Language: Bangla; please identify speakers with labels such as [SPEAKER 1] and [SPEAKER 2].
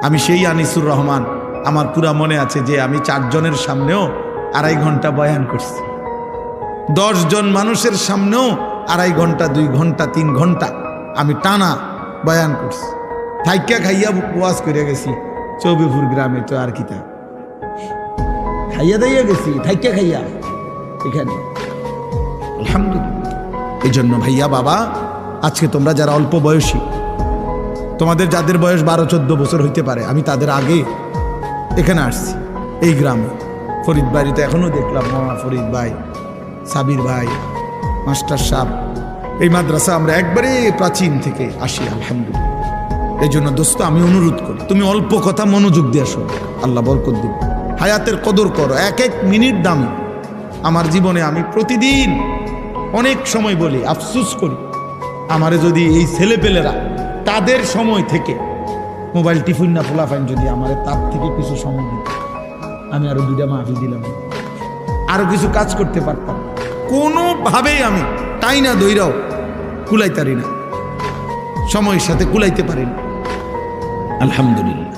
[SPEAKER 1] আমি সেই আনিসুর রহমান, আমার পুরা মনে আছে যে আমি 4 জনের সামনেও 2.5 ঘন্টা বয়ান করছি, 10 জন মানুষের সামনেও 2.5 ঘন্টা, 2 ঘন্টা, 3 ঘন্টা আমি টানা বয়ান করছি। থাইকা খাইয়া ওয়াজ করে গেছি চৌবিপুর গ্রামে, তো আর কি তা খাইয়া দাইয়া গেছি, থাইকা খাইয়া এখানে। আলহামদুলিল্লাহ। এই জন্য ভাইয়া বাবা, আজকে তোমরা যারা অল্প বয়সী, তোমাদের যাদের বয়স 12-14 বছর হইতে পারে, আমি তাদের আগে এখানে আসছি এই গ্রামে। ফরিদ বাড়িতে এখনো দেখলাম মামা ফরিদ ভাই, সাবির ভাই, মাস্টার সাহেব। এই মাদ্রাসা আমরা একবারে প্রাচীন থেকে আসি, আলহামদুলিল্লাহ। এই জন্য দোস্ত আমি অনুরোধ করি, তুমি অল্প কথা মনোযোগ দিয়ে শোনো, আল্লাহ বরকত দিন। হায়াতের কদর করো, 1-1 মিনিট দামি। আমার জীবনে আমি প্রতিদিন অনেক সময় বলি, আফসোস করি, আমারে যদি এই ছেলেপেলেরা তাদের সময় থেকে মোবাইল টিফিন না ফোলাফাইন যদি আমারে তার থেকে কিছু সময় দিত, আমি আরো 2টা মাহফিল দিলাম, আরো কিছু কাজ করতে পারতাম। কোনোভাবেই আমি তাই না দইরাও কুলাইতারি না, সময়ের সাথে কুলাইতে পারি না। আলহামদুলিল্লাহ।